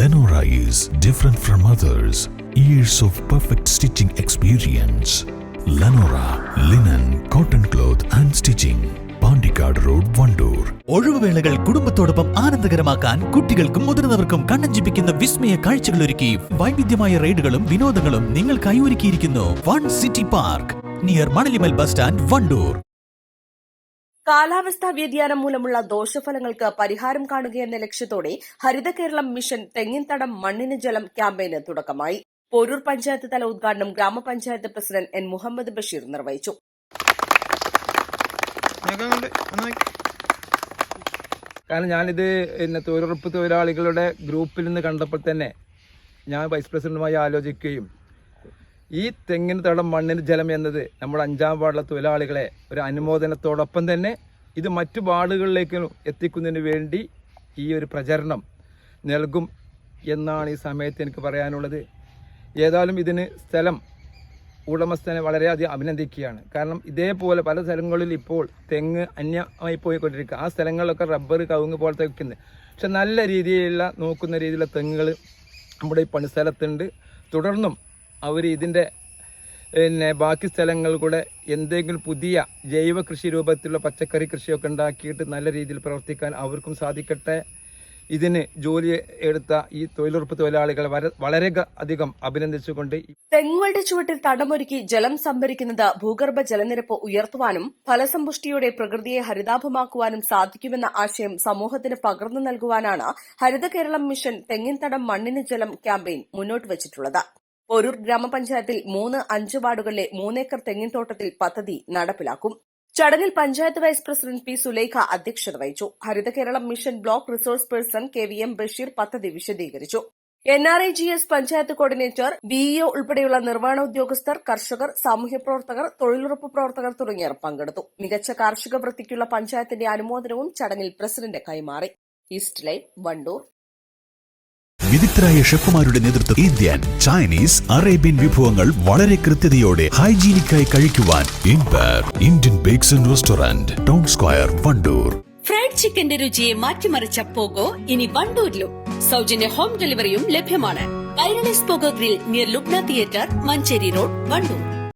Lenora is different from others. Years of perfect stitching experience. Lenora linen, cotton cloth and stitching. Pandikkad road, Wandoor. ഒഴിവുവേളകൾ കുടുംബത്തോടൊപ്പം ആനന്ദകരമാക്കാൻ കുട്ടികൾക്കും മുതിർന്നവർക്കും കണ്ണഞ്ചിപ്പിക്കുന്ന വിസ്മയ കാഴ്ചകൾ ഒരുക്കി വൈവിധ്യമായ റൈഡുകളും വിനോദങ്ങളും നിങ്ങൾക്കായി ഒരുക്കിയിരിക്കുന്നു one city park near Manalimal bus stand, Wandoor. കാലാവസ്ഥാ വ്യതിയാനം മൂലമുള്ള ദോഷഫലങ്ങൾക്ക് പരിഹാരം കാണുകയെന്ന ലക്ഷ്യത്തോടെ ഹരിത കേരളം മിഷൻ തെങ്ങിൻതടം മണ്ണിന് ജലം ക്യാമ്പയിന് തുടക്കമായി. പോരൂർ പഞ്ചായത്ത് തല ഉദ്ഘാടനം ഗ്രാമപഞ്ചായത്ത് പ്രസിഡന്റ് എൻ മുഹമ്മദ് ബഷീർ നിർവഹിച്ചു. കാരണം ഞാനിത് തൊഴിലുറപ്പ് തൊഴിലാളികളുടെ ഗ്രൂപ്പിൽ നിന്ന് കണ്ടപ്പോൾ തന്നെ ഞാൻ വൈസ് പ്രസിഡന്റുമായി ആലോചിക്കുകയും ഈ തെങ്ങിന് തടം മണ്ണിന് ജലം എന്നത് നമ്മുടെ 5ാം വാർഡിലെ തൊഴിലാളികളെ ഒരു അനുമോദനത്തോടൊപ്പം തന്നെ ഇത് മറ്റു വാർഡുകളിലേക്ക് എത്തിക്കുന്നതിന് വേണ്ടി ഈ ഒരു പ്രചരണം നൽകും എന്നാണ് ഈ സമയത്ത് എനിക്ക് പറയാനുള്ളത്. ഏതായാലും ഇതിന് സ്ഥലം ഉടമസ്ഥനെ വളരെയധികം അഭിനന്ദിക്കുകയാണ്. കാരണം ഇതേപോലെ പല സ്ഥലങ്ങളിൽ ഇപ്പോൾ തെങ്ങ് അന്യമായി പോയിക്കൊണ്ടിരിക്കുക. ആ സ്ഥലങ്ങളിലൊക്കെ റബ്ബർ, കവുങ്ങ് പോലത്തെ വയ്ക്കുന്നത്. പക്ഷെ നല്ല രീതിയിലുള്ള നോക്കുന്ന രീതിയിലുള്ള തെങ്ങുകൾ നമ്മുടെ ഈ പണിസ്ഥലത്തുണ്ട്. തുടർന്നും അവർ ഇതിൻ്റെ ബാക്കി സ്ഥലങ്ങൾ കൂടെ എന്തെങ്കിലും പുതിയ ജൈവ കൃഷി രൂപത്തിലുള്ള പച്ചക്കറി കൃഷിയൊക്കെ ഉണ്ടാക്കിയിട്ട് നല്ല രീതിയിൽ പ്രവർത്തിക്കാൻ അവർക്കും സാധിക്കട്ടെ. ഇതിന് ജോലി എടുത്ത ഈ തൊഴിലുറപ്പ് തൊഴിലാളികളെ വളരെ അധികം അഭിനന്ദിച്ചുകൊണ്ട് തെങ്ങുകളുടെ ചുവട്ടിൽ തടമൊരുക്കി ജലം സംഭരിക്കുന്നത് ഭൂഗർഭ ജലനിരപ്പ് ഉയർത്തുവാനും ഫലസമ്പുഷ്ടിയോടെ പ്രകൃതിയെ ഹരിതാഭമാക്കുവാനും സാധിക്കുമെന്ന ആശയം സമൂഹത്തിന് പകർന്നു നൽകുവാനാണ് ഹരിത കേരളം മിഷൻ തെങ്ങിൻതടം മണ്ണിന് ജലം ക്യാമ്പയിൻ മുന്നോട്ട് വച്ചിട്ടുള്ളത്. പോരൂർ ഗ്രാമപഞ്ചായത്തിൽ 3-5 വാർഡുകളിലെ 3 ഏക്കർ തെങ്ങിൻതോട്ടത്തിൽ പദ്ധതി നടപ്പിലാക്കും. ചടങ്ങിൽ panchayat vice president P Sulaikha അധ്യക്ഷത വഹിച്ചു. Haritha Keralam mission block resource person KVM Basheer പദ്ധതി വിശദീകരിച്ചു. NRIGS പഞ്ചായത്ത് കോർഡിനേറ്റർ, BEO ഉൾപ്പെടെയുള്ള നിർവ്വഹണ ഉദ്യോഗസ്ഥർ, കർഷകർ, സാമൂഹ്യ പ്രവർത്തകർ, തൊഴിലുറപ്പ് പ്രവർത്തകർ തുടങ്ങിയവർ പങ്കെടുത്തു. മികച്ച കാർഷിക വൃത്തിക്കുള്ള പഞ്ചായത്തിന്റെ അനുമോദനവും ചടങ്ങിൽ പ്രസിഡന്റ് കൈമാറി. East live, Wandoor. വിദഗ്ധരായ ഷെഫുമാരുടെ നേതൃത്വത്തിൽ ഇന്ത്യൻ, ചൈനീസ്, അറേബ്യൻ വിഭവങ്ങൾ വളരെ കൃത്യതയോടെ ഹൈജീനിക്കായി കഴിക്കുവാൻ Indian bakes and restaurant, town square, Wandoor. Fried ചിക്കന്റെ രുചിയെ മാറ്റിമറിച്ച പോഗോ ഇനി വണ്ടൂരിലും. സൗജന്യ ഹോം ഡെലിവറിയും ലഭ്യമാണ്. Kairali's pogo grill near Lubna theatre, Manjeri road, Wandoor.